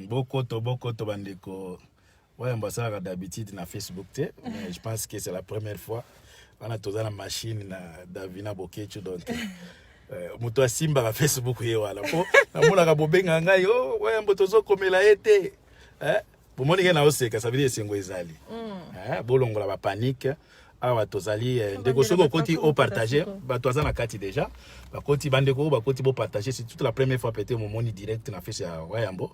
Beaucoup de bandeko. Ouais, on va ça d'habitude na Facebook, mais je pense que c'est la première fois. On a tous la machine na Davina Bokecho donc. Muto Simba na Facebook ye wala. Po na mona ka bobenga ngai yo, ouais mbotozo komela ete. Pour moi na oseka ça veut dire sengo ezali. Bolongola ba panique. Awa tozali ndeko soko koti au partager, ba toza na kati déjà. Ba koti bandeko ba koti bo partager, c'est toute la première fois pété mon moni direct na fait ça Wayambo.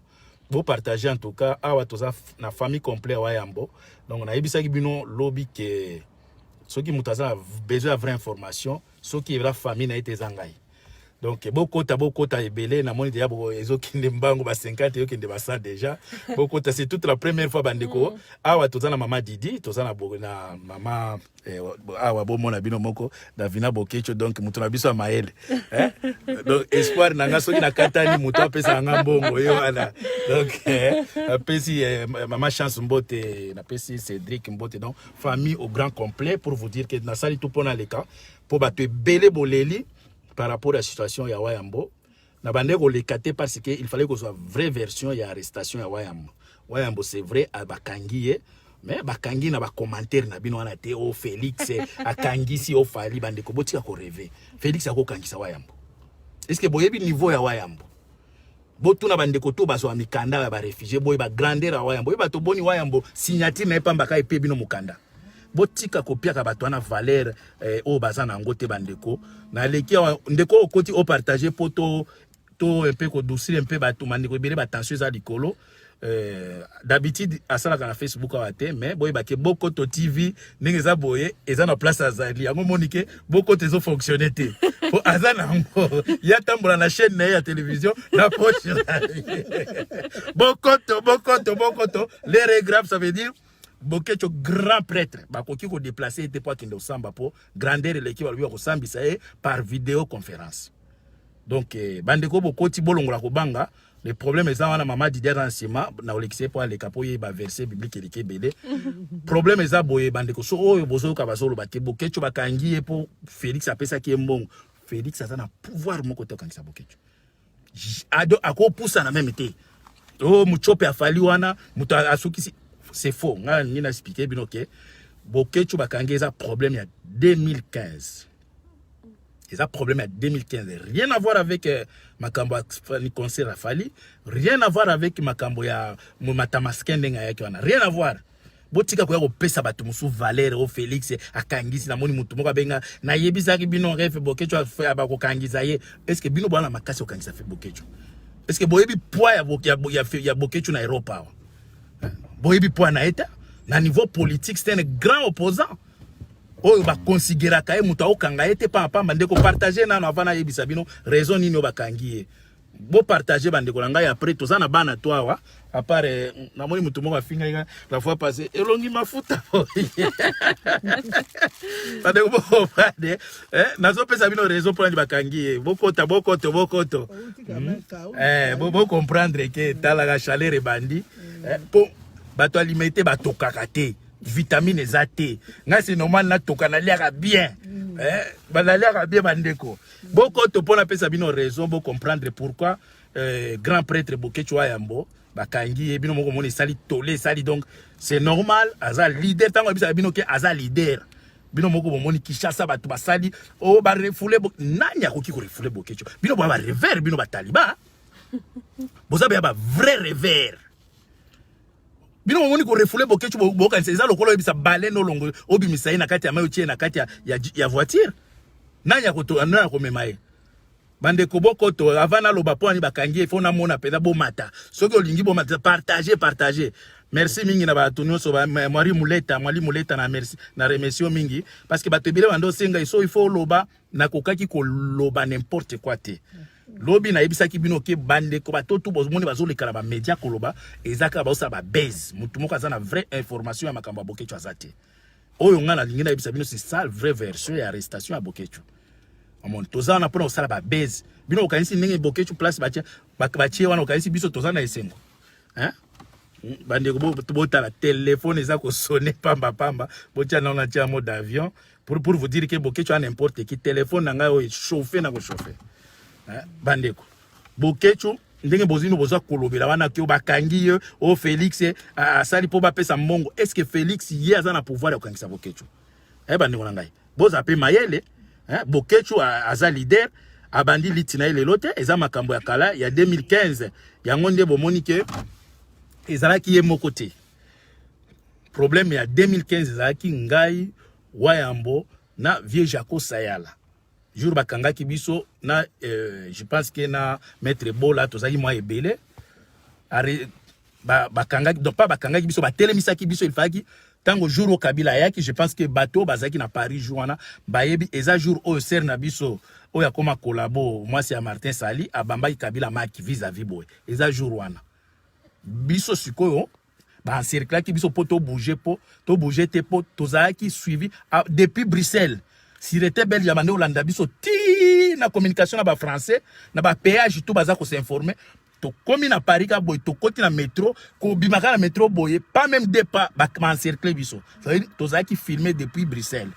Vous partagez en tout cas awa toza na famille complète Wayambo. Donc on a ebisaki bino lobby que ceux qui mutaza besoin de vraie information, ceux qui la famille na été zangai. Donc beaucoup ta ebele na moni déjà ezo kinde mbango ba 50 yo kinde ba 100 déjà. Beaucoup ta c'est toute la première fois bandeko awa toza na mama Didi, toza na mama awa bo mona bino moko Davina Bokecho donc mutu na biso maele. Donc espoir nanga soki na katani mutu apesa nga mbongo yo ala. Donc apesi mama chance mbote na pesi Cédric mbote donc famille au grand complet pour vous dire que na sali tout pona le cas pour ba te belé boleli par rapport à la situation ya Wayambo. Na bande ko le kate parce que il fallait que soit vraie version ya arrestation ya Wayambo. Wayambo c'est vrai à bakangiye mais bakangi na ba commentaire na bino wana te o Félix akangisi o fali bande ko botika ko rêver. Félix akokangisa Wayambo. Est-ce que boyebi niveau ya Wayambo? Botu na bande ko to baso amikanda ya ba réfugié boy ba grandeur ya Wayambo. Boy ba to boni Wayambo signature na epamba ka epe bino mukanda. Botika kopia ka bato na valeur o bazana ngote bandeko na leki ndeko okoti o partager poto to un peu ko doucir un peu bato mandeko bele ba tension za likolo d'habitude asala na Facebook awate mais boy ba ke boko to TV ndenge za boye eza na place azali yango monike boko tezo fonctionner te po azana ngo ya tambola na chaîne na ya télévision na poche boko to les regrets ça veut dire Bokecho grand prêtre bakoki ko déplacer était pas kinde osamba po grandeur l'équipe ba ko sambisa par vidéoconférence. Donc bandeko bokoti bolongola ko banga le problème est wana mama Didier Ransima na olekise po ale kapoye ba verset biblique elike belé. Problème est boye bandeko so oyo bozo ka basolo bate Bokecho bakangi po Félix apesa ki mbongo. Félix a na pouvoir moko to kangisa Bokecho. Ado akopousa na même été. Oh muchope afali wana muto asukisi c'est faux. On a expliqué bien ok. Bokecho bakangeza problème il y a 2015. Et ça problème il y a 2015. Rien à voir avec makambo concert Rafali, rien à voir avec makambo ya matamaskende ngaya kiwana. Rien à voir. Botika ko pesa batu musu Valère o Félix akangisi na moni mutu moko benga na yebisaki bino ref Bokecho ba ko kangisa ye. Est-ce que bino bana makasi o kangisa fe Bokecho? Est-ce que boyebi poids ya Bokecho na Europe? Boyebi po na eta na niveau politique c'est un grand opposant oyo ba considérer ka mutu okanga ete pa bande ko partager na avana yebisa bino raison nini obakangi bo partager bande ko langa après to zana bana to awa à part na moni mutu moko afinga la fois passée elongi mafuta bande ko pade nazo pesa bino raison pour ndi bakangi bokoto bo comprendre que tala ga chaleur bandi po bato alimité bato kakate vitamine ezate nga c'est normal na toka na liaka bien ba liaka bien bandeko boko to pona pesa bino raison bo comprendre pourquoi grand prêtre Bokecho Wayambo bakangi bino moko moni sali tolé sali donc c'est normal aza leader tango bisa bino ke aza leader bino moko moni Kishasa bato basali o ba refoulé nanya ko ki ko refoulé Bokecho bino ba revers bino ba taliba boza ba vrai revers bino moni ko refoulé Bokecho boka c'est lokolo ebisa balé no longo obimisa ina kati ya mayo tie na kati ya voiture nanya ko to na ko memaye bande ko boko to avana loba po ani bakangi il faut na mona peza bo mata soki olingi bo mata partager merci mingi na ba tonyo so ba Mwali Muleta na merci na remercie mingi parce que bato bile bando senga il faut loba na kokaki ko loba n'importe quoi te lobi na yebisaki bino ke bande ko batoto bozomoni bazolekala ba media koloba ezaka baosa ba base mutu moko azana vraie information ya makambo ya Bokecho azate oyo ngana lingina yebisa bino c'est ça vraie version ya arrestation ya Bokecho amon tozana pona osala ba base bino okanisi ndenge Bokecho place batie wana okanisi biso tozana esengo bande ko bota la téléphone eza ko sonner pamba botia na on tia mode avion pour vous dire que Bokecho a n'importe qui téléphone nga o chauffer na ko chauffer bandeko Bokecho ndenge bozino boza kolobela wana ke bakangi o Félix asali po ba pesa mbongo. Est-ce que Félix ye aza na pouvoir ya kokangisa Bokecho? Bandeko na ngai boza pe mayele Bokecho aza leader abandi litina ile lote eza makambo ya kala ya 2015 yango nde bomoni ke ezalaki ye moko te. Problème ya 2015 ezalaki ngai Wayambo na vieux Jaco Sayala. Jour bakangaki biso na je pense que na maître Bola tozali moi ebele bakangaki donc pas bakangaki biso batelemisaki biso il faki tango jour au Kabila yaki je pense que bateau bazaki na Paris jour bayebi eza jour au ser na biso oya koma collabo moi c'est Martin Sali abamba Kabila maki vis-à-vis boy eza jour wana biso sikoyo ba encercler ki biso poto bouger po to bouger te po tozaki suivi depuis Bruxelles. Si était belle yamane Olanda biso ti na communication na ba français na ba péage tout baza ko s'informer to komi na Paris ka boy to koti na métro ko bimaka na métro boy pas même deux pas ba encercler biso ça veut dire tozaki filmer depuis Bruxelles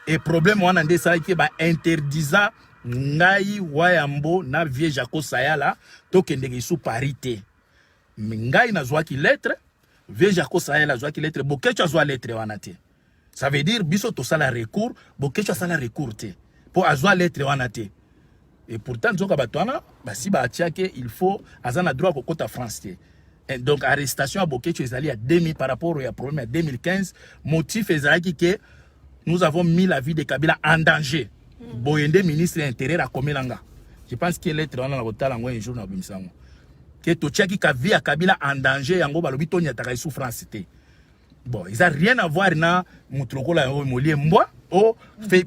et problème wana nde ça ki ba interdisa ngai Wayambo na vieux Jaco Sayala to kende sous parité ngai na zwa ki lettre vieux Jaco Sayala zwa ki lettre Bokecho zwa lettre wana te. Ça veut dire biso to sala recours Bokecho sala recours te pour azwa lettre wana te. Et pourtant nzoka batwana basi ba atiake il faut azana droit ko kota France te. Et donc arrestation à Bokecho ezali à 2000 par rapport au problème à 2015 motif ezalaki que nous avons mis la vie de Kabila en danger. Boyende ministre de l'Intérieur a komelanga. Je pense que lettre wana na botala ngo un jour na bimisango. Que to tiaki ka vie à Kabila en danger yango balobi to nyataka souffrance te. Bon, ils n'ont rien à voir na mutroko la molie mboa o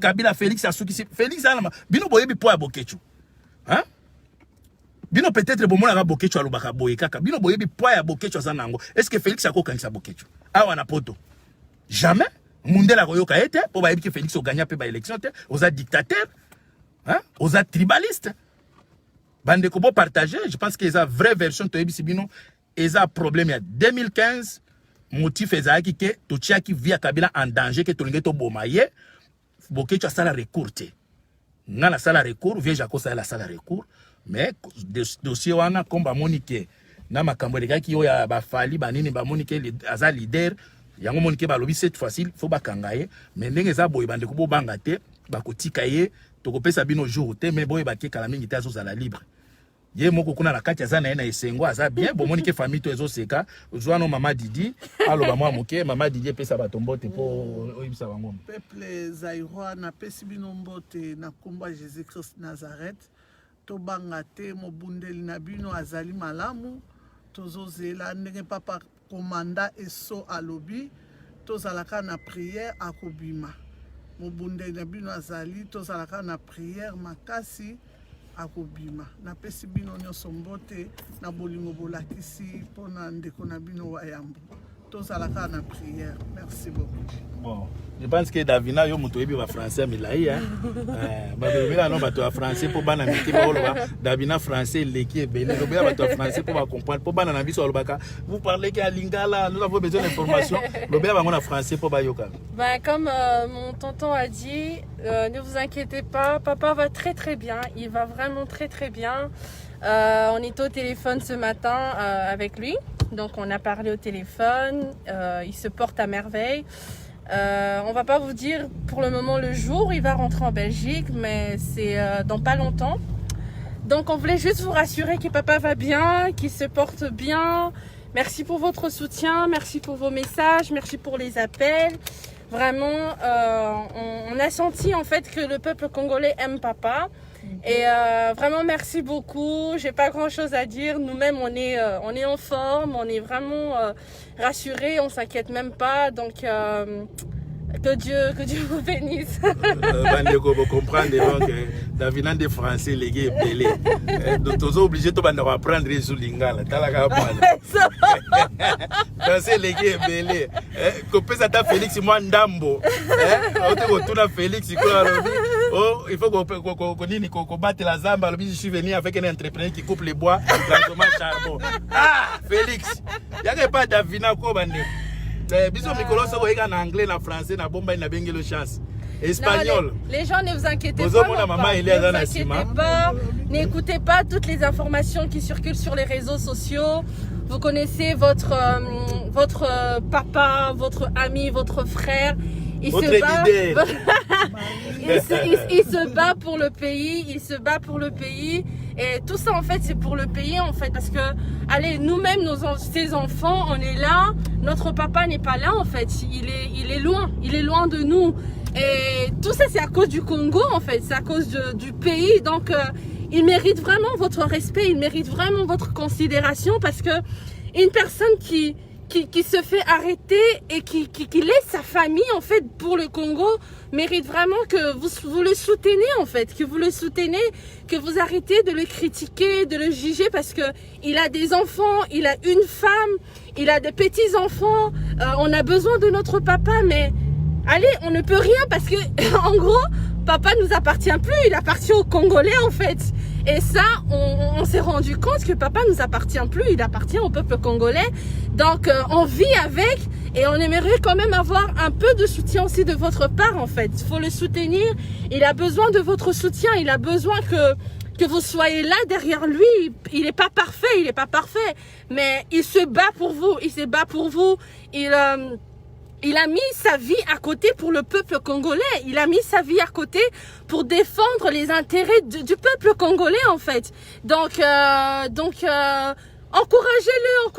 Kabila Félix asuki Félix alama bino boyebi po ya Bokecho. Hein? Bino peut-être bomona ka Bokecho alobaka boye kaka. Bino boyebi po ya Bokecho zanango. Est-ce que Félix akokangisa Bokecho? Awa na poto. Jamais. Mundela koyoka ete po bayebi ke Félix o gagna pe ba élection te, oza dictateur. Hein? Oza tribaliste. Bande ko bo partager, je pense que eza vraie version to yebi bino eza problème ya 2015. Motif ezaki ke to tiaki via Kabila en danger que to lingeto bomaye Bokecho sala recours te na la sala recours vieux Jaco sala sala recours mais dossier wana komba monike na makambo lekaki yo ya bafali banini ba monike aza leader yango monike ba lobi cette fois-ci faut bakangaye mais ndenge za boy bande ko bobanga te bakotika ye to kopesa bino jour te mais boy bakie kala mingi te azo sala libre. Ye moko kuna na kati azana ena esengo aza bien bomoni ke famille to ezo seka zwana mama Didi aloba mwa moke mama Didi pesa batombote po oyibisa bango peuple zairwa na pesi bino mbote na komba Jésus Christ Nazareth to banga te mobundeli na bino azali malamu tozozela ndenge papa komanda eso alobi tozalaka na prière akobima mobundeli na bino azali tozalaka na prière makasi akobima na pesi bino nyonso mbote na bolingo bolakisi pona ndeko na bino Wayambo tozalaka na prière. Merci beaucoup. Bon, je pense que Davina yo muto yebi ba français milai hein. Ba bebela no bato français po bana miki ba oloba Davina français leki ebele lo ba bato français po ba comprendre po bana na biso olobaka vous parlez que à Lingala nous avons besoin d'informations lo ba ngona français po ba yoka. Ben comme mon tonton a dit, ne vous inquiétez pas, papa va très très bien, il va vraiment très très bien. On était au téléphone ce matin avec lui, donc on a parlé au téléphone, il se porte à merveille. On va pas vous dire pour le moment le jour où il va rentrer en Belgique, mais c'est dans pas longtemps. Donc on voulait juste vous rassurer que papa va bien, qu'il se porte bien. Merci pour votre soutien, merci pour vos messages, merci pour les appels. Vraiment, on a senti en fait que le peuple congolais aime papa. Et vraiment merci beaucoup. J'ai pas grand chose à dire. Nous-mêmes on est en forme, on est vraiment rassurés, on s'inquiète même pas. Donc que Dieu vous bénisse. Bandeko vous comprendre donc Davina de français les gars belé. Donc tous obligés to banda apprendre sur lingala. Talaka bana. Français les gars belé. Ko pesa ta Félix moi ndambo. On te tuna Félix ko alobi. Oh, il faut qu'on batte la zamba. Je suis venu avec un entrepreneur qui coupe les bois grâce charbon. Ah, Félix. Il n'y a pas Davina ko bande. Biso mikolo so ko en anglais na français na bomba na bengelo chance. Espagnol. Les gens, ne vous inquiétez Bozo, pas. mon maman, pas. il est Ne dans vous la inquiétez cima. pas. N'écoutez pas toutes les informations qui circulent sur les réseaux sociaux. Vous connaissez votre papa, votre ami, votre frère. Il Votre se bat. leader. il se bat pour le pays. Il se bat pour le pays. Et tout ça, en fait, c'est pour le pays, en fait. Parce que, allez, nous-mêmes, ces enfants, on est là. Notre papa n'est pas là, en fait. Il est loin. Il est loin de nous. Et tout ça, c'est à cause du Congo, en fait. C'est à cause du pays. Donc, il mérite vraiment votre respect. Il mérite vraiment votre considération. Parce que une personne qui se fait arrêter et qui laisse sa famille, en fait, pour le Congo, mérite vraiment que vous le soutenez, en fait, que vous le soutenez, que vous arrêtez de le critiquer, de le juger, parce que il a des enfants, il a une femme, il a des petits-enfants, on a besoin de notre papa, mais allez, on ne peut rien parce que, en gros, papa nous appartient plus, il appartient aux Congolais, en fait. Et ça, on s'est rendu compte que papa nous appartient plus, il appartient au peuple congolais. Donc, on vit avec et on aimerait quand même avoir un peu de soutien aussi de votre part, en fait. Il faut le soutenir, il a besoin de votre soutien, il a besoin que vous soyez là derrière lui. Il n'est pas parfait, mais il se bat pour vous, il se bat pour vous. Il a mis sa vie à côté pour le peuple congolais. Il a mis sa vie à côté pour défendre les intérêts du peuple congolais, en fait. Donc, encouragez-le.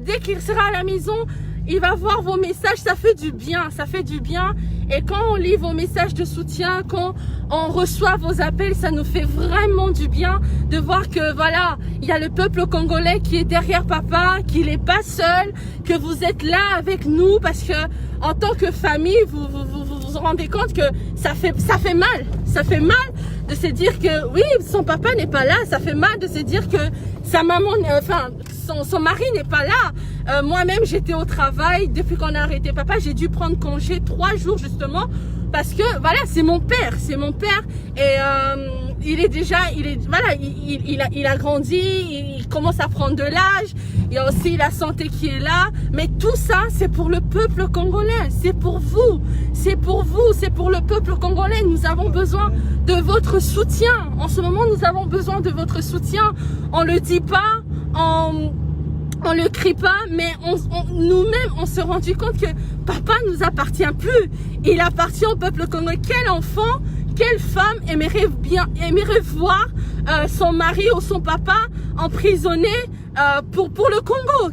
Dès qu'il sera à la maison, il va voir vos messages. Ça fait du bien. Et quand on lit vos messages de soutien, quand on reçoit vos appels, ça nous fait vraiment du bien de voir que voilà, il y a le peuple congolais qui est derrière papa, qu'il n'est pas seul, que vous êtes là avec nous, parce que en tant que famille, vous rendez compte que ça fait mal. Ça fait mal de se dire que oui, son papa n'est pas là. Ça fait mal de se dire que sa maman, son mari n'est pas là. Moi-même, j'étais au travail. Depuis qu'on a arrêté papa, j'ai dû prendre congé 3 jours justement parce que voilà, c'est mon père. Et il a grandi, il commence à prendre de l'âge. Il y a aussi la santé qui est là. Mais tout ça, c'est pour le peuple congolais. C'est pour vous. C'est pour le peuple congolais. Nous avons besoin de votre soutien. En ce moment, nous avons besoin de votre soutien. On le dit pas, on le crie pas, mais nous-mêmes, on s'est rendu compte que papa nous appartient plus. Il appartient au peuple congolais. Quel enfant, quelle femme aimerait voir son mari ou son papa emprisonné pour le Congo?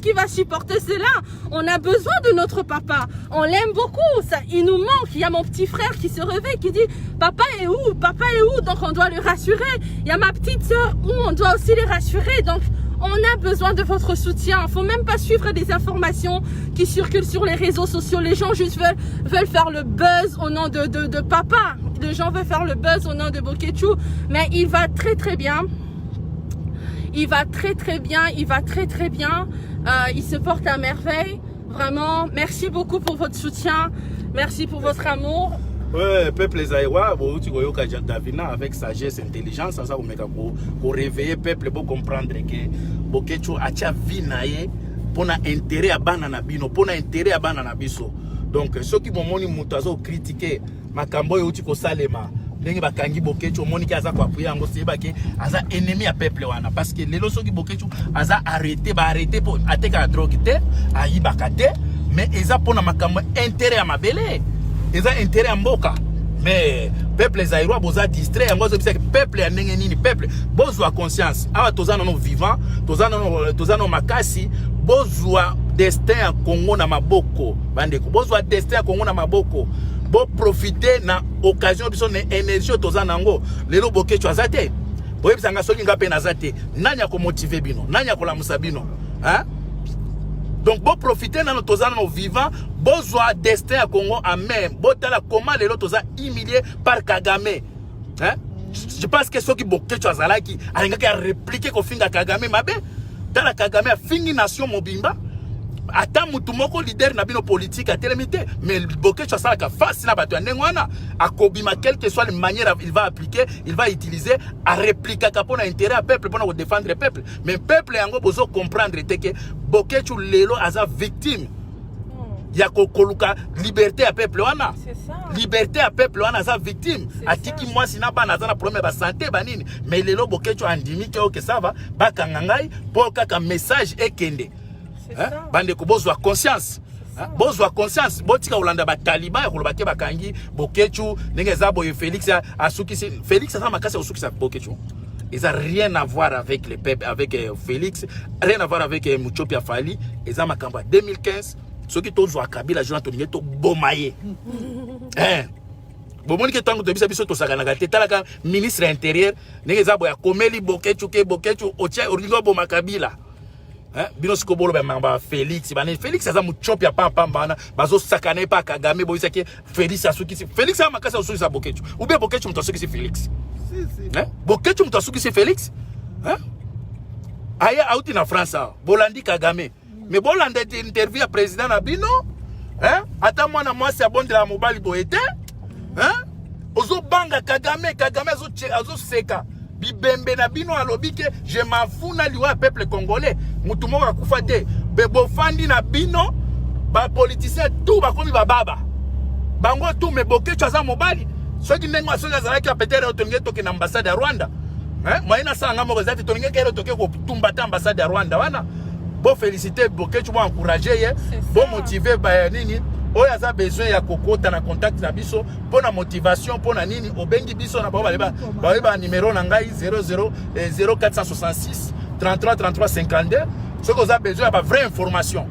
Qui va supporter cela? On a besoin de notre papa. On l'aime beaucoup. Ça, il nous manque. Il y a mon petit frère qui se réveille, qui dit papa est où? Papa est où? Donc on doit le rassurer. Il y a ma petite soeur où on doit aussi les rassurer. Donc on a besoin de votre soutien. Il faut même pas suivre des informations qui circulent sur les réseaux sociaux. Les gens juste veulent faire le buzz au nom de papa. Les gens veulent faire le buzz au nom de Bokechu. Mais il va très très bien. Il va très bien. Il se porte à merveille. Vraiment, merci beaucoup pour votre soutien. Merci pour votre amour. Ouais, peuple Zaïwa, tu vois, Davina avec sagesse, intelligence, ça pour réveiller peuple, pour comprendre que Bokechu a vie naie pour intérêt à banana bino, pour intérêt à banana biso. Donc ceux qui m'ont mutazo critiquer makambo yo tiko salema. Ndenge bakangi Bokechu moniki aza kwa puya ngo seba ke aza ennemi ya peuple wana parce que lelo soki Bokechu aza arrêté pour ateka drogue te ayibaka te mais eza pona makambo intérêt ya mabele. Ils ont intérêt à mboka. Mais peuple zaïrois boza distrait yango zo bisa peuple ya ndenge nini peuple bozwa conscience awa tozana no vivant tozana makasi bozwa destin ya Congo na maboko bandeko bozwa destin ya Congo na maboko bo profiter na occasion biso na énergie tozana ngo lelo Bokechu azate boye bisanga soki ngape na zate nanya ko motiver bino nanya ko lamusa bino hein. Donc, bon profiter dans nos vivants, bon joie destin à Congo à même, bon tala comment les autres humiliés par Kagame. Hein? Je pense que ceux qui Bokechu azala qui a répliqué qu'on finit à Kagame, mabe, tala Kagame a fini nation mobimba. Attends, mutumoko leader na bino politique à télémité, mais Bokechu azala ka face na batu ndengwana a kobima quelle que soit les manières il va appliquer, il va utiliser à répliquer pour intérêt à peuple pour défendre le peuple. Mais peuple yango bozo comprendre que Bokechu lelo aza victime. ya kokoluka liberté à peuple wana. C'est ça. Liberté à peuple wana sa victime. Atiki moi sina ba na problème ba santé ba nini. Mais lelo bokecho andimi que ça va ba kangangai pour kaka message ekende. Hein? Bande ko bozwa conscience. Bozwa conscience botika olanda ba taliban ya kolobake bakangi bokecho ndenge za boye Félix asukisi Félix ça makasi osukisa bokecho. Ils n'ont rien à voir avec les peuples, avec Félix, rien à voir avec Muchopia Fali. Ils ont ma 2015. Ceux qui ont Kabila, je l'ai dit, bomaye. Bomoni ke tango tobisa biso to sakana te talaka ministre intérieur ndenge za boya komeli bokecho otia oringo boma Kabila. Bino sikobolo ba mamba Félix bana Félix aza Muchopia papa bana bazo sakana pa Kagame boyisa ke Félix asukisi Félix a makasa osukisa bokecho. Ou bien bokecho mutosukisi Félix. Bokecho mutosukisi Félix. Aya out na France bolandi Kagame. Mais bolanda interview à président Nabino. Ata mwana mwasi abonde la mobali boete. Ozo banga Kagame azo seka. Bibembe na bino alobike je m'en fous na liwa peuple congolais. Mutu moko akufa te. Bebo fandi na bino ba politicien tout ba komi ba baba. Bango tout me bokecho aza mobali. Soki ndengo asoka zalaki apetere otonge toke na ambassade ya Rwanda. Moyena sanga moko zati tolinge kero toke ko tumba ambassade ya Rwanda wana. Bon féliciter bokecho bo encourager bon motiver ba nini. Oya za besoin ya kokota na contact na biso pona motivation pona nini obengi biso na ba numéro na ngai 00 0466 33 33 52 ce que vous avez besoin ba vraie information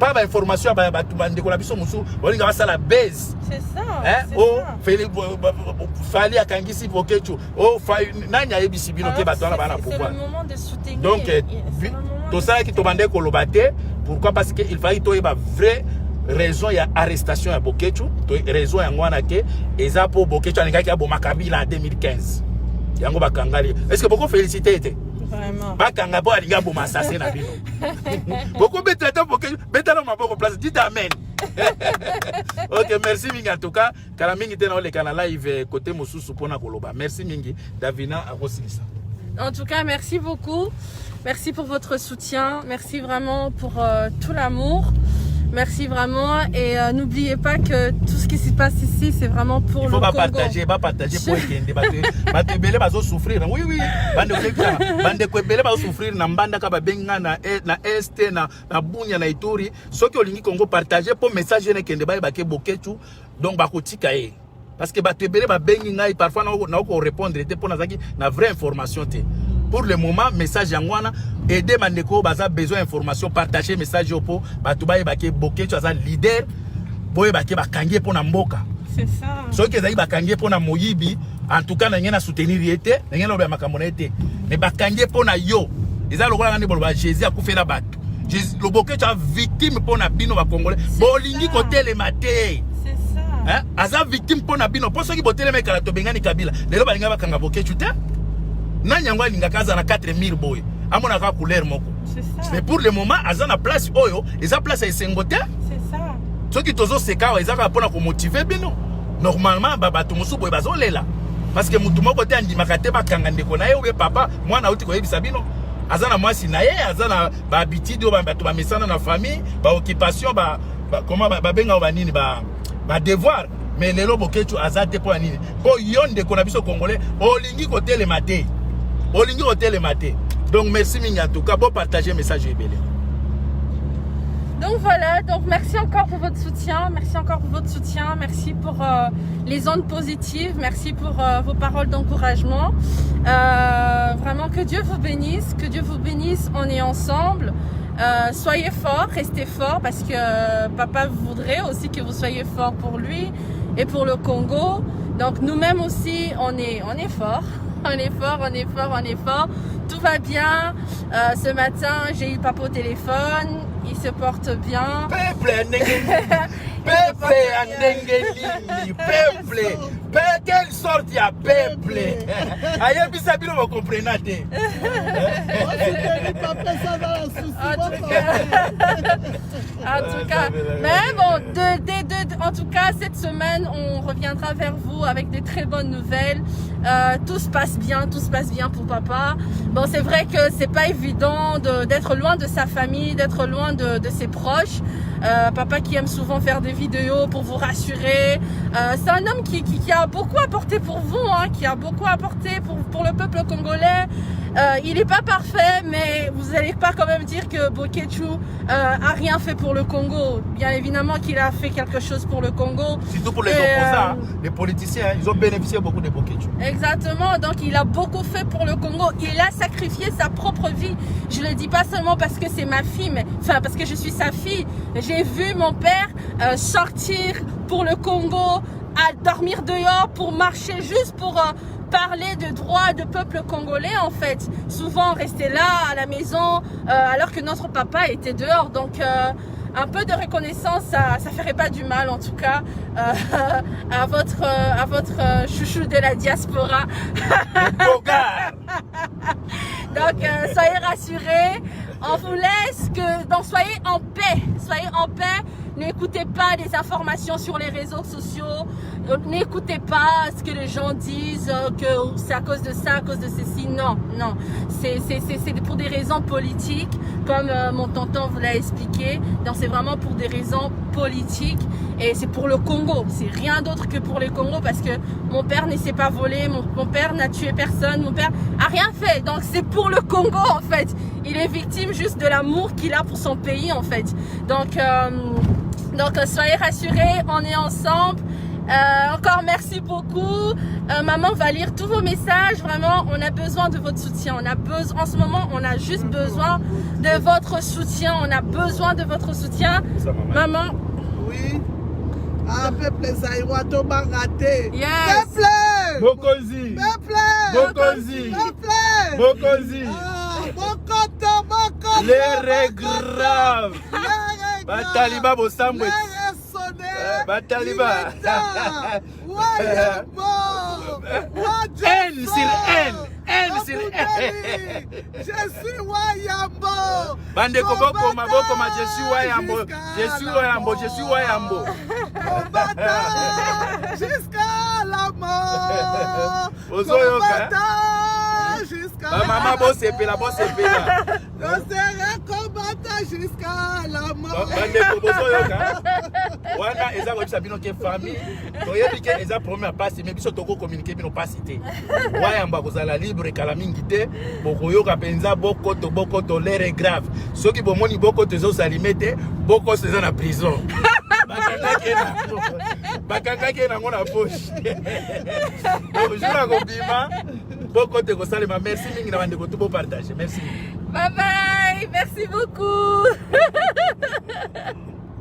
pas ba information ba bande ko la biso musu olinga ba sala base c'est ça fali akangisi bokecho nanya ebisi bino ke batwana bana pouvoir c'est le moment de soutenir donc tout ça qui to bande ko lobate pourquoi parce que il fallait to ba vrai raison ya arrestation ya bokecho to raison ya ngwana ke eza po bokecho alingaki aboma Kabila en 2015 yango bakangali est-ce que beaucoup félicité était vraiment bakanga po alinga boma assassin na bino beaucoup betata bokecho betala maboko place dit amen. OK, merci mingi en tout cas kala mingi tena ole kana live côté mosusu pona koloba merci mingi Davina akosilisa. En tout cas, merci beaucoup. Merci pour votre soutien. Merci vraiment pour tout l'amour. Merci vraiment et n'oubliez pas que tout ce qui se passe ici c'est vraiment pour le Congo. Il faut pas partager pour ekende bato ebele bazo souffrir. Oui bande ko ebele bazo souffrir na mbanda ka babenga na este na Bunya na Ituri. Soki olingi Congo partager pour message ne kende ba ke bokechu donc bakotika e. Parce que bato ebele babengi ngai parfois na ko répondre te pour nazaki na vraie information te. Pour le moment, message yangwana aider mandeko baza besoin d'information partager message opo batu baye bake bokecho aza leader boye bake bakangie pona mboka. C'est ça. Soki ezali bakangie pona moyibi en tout cas na ngena soutenir yete, na ngena loba makamona yete. Mais bakangie pona yo. Eza lokola ngani bolba Jésus akufela batu. Jésus lo bokecho a victime pona bino ba congolais. Bolingi kotele mate. C'est ça. Aza victime pona bino. Po soki botele mekala to bengani Kabila. Lelo balinga bakanga bokecho te. Nanyangwa linga kaza na 4000 boy amona ka couleur moko c'est ça mais pour le moment azana place oyo eza place ya sengote c'est ça soki tozo seka eza ka pona ko motiver bino normalement baba to musu boy bazolela parce que mutu moko te andimaka te bakanga ndeko na ye ou papa mwana uti ko yebisa bino azana mwasi na ye azana ba habitude o bato ba mesana na famille ba occupation ba comment ba benga ba nini ba devoir mais lelo bokecho azate po nini po yonde ko na biso congolais olingi ko tele maté. Olingi hotel maté. Donc merci mingi en tout cas pour partager message ebele. Donc voilà, donc merci encore pour votre soutien, merci pour les ondes positives, merci pour vos paroles d'encouragement. Vraiment que Dieu vous bénisse, on est ensemble. Soyez forts, restez forts parce que papa voudrait aussi que vous soyez forts pour lui et pour le Congo. Donc nous-mêmes aussi, on est forts. On est fort. Tout va bien. Ce matin, j'ai eu papa au téléphone. Il se porte bien. Peuple, quelle sorte il y a peuple. Aïe, bisabino, vous comprenez. En tout cas, mais bon, en tout cas, cette semaine, on reviendra vers vous avec de très bonnes nouvelles. Tout se passe bien pour papa. Bon, c'est vrai que c'est pas évident d'être loin de sa famille, d'être loin de ses proches. Papa qui aime souvent faire des vidéos pour vous rassurer. C'est un homme qui a beaucoup apporté pour vous, hein, qui a beaucoup apporté pour le peuple congolais. Il n'est pas parfait, mais vous n'allez pas quand même dire que Bokechu a rien fait pour le Congo. Bien évidemment qu'il a fait quelque chose pour le Congo. Surtout pour les opposants, les politiciens, ils ont bénéficié beaucoup de Bokechu. Exactement, donc il a beaucoup fait pour le Congo. Il a sacrifié sa propre vie. Je le dis pas seulement parce que c'est ma fille, mais enfin parce que je suis sa fille. J'ai vu mon père sortir pour le Congo, à dormir dehors, pour marcher juste pour parler de droits de peuple congolais en fait. Souvent rester là à la maison alors que notre papa était dehors. Donc un peu de reconnaissance, ça ferait pas du mal en tout cas à votre chouchou de la diaspora. Donc soyez rassurés, on vous laisse donc soyez en paix, n'écoutez pas les informations sur les réseaux sociaux, n'écoutez pas ce que les gens disent, que c'est à cause de ça, à cause de ceci, non, c'est pour des raisons politiques, comme mon tonton vous l'a expliqué, donc c'est vraiment pour des raisons politiques, et c'est pour le Congo, c'est rien d'autre que pour le Congo, parce que mon père ne s'est pas volé, mon père n'a tué personne, mon père a rien fait, donc c'est pour le Congo en fait, il est victime juste de l'amour qu'il a pour son pays en fait, donc soyez rassurés, on est ensemble. Encore merci beaucoup. Maman va lire tous vos messages. Vraiment, on a besoin de votre soutien. En ce moment, on a juste besoin de votre soutien. On a besoin de votre soutien. Ça, maman. Oui. Ah, peuple Zaïwa, Toba raté. Yes. Peuple. Bokonzi. Peuple. Bokonzi. Peuple. Bokonzi. Ah, Bokoto. Les graves. Bataliba Bosambwe. Bataliba. Haine sur haine. Je suis Wayambo. Bande Koboko, Maboko, je suis Wayambo. Je suis Wayambo. Combattant jusqu'à la mort. Maman, bosse épée. Je serai combattant jusqu'à la mort. Wana eza ko sabino ke famille to yebi ke eza premier passe mais biso toko communiquer bino pas cité wayamba kozala libre kala mingi te bokoyoka penza boko to l'air grave soki bomoni boko tezo salimete boko seza na prison bakanga ke na ngona poche bonjour kobima boko te ko salima merci mingi na bande ko tout partager merci bye bye, merci beaucoup.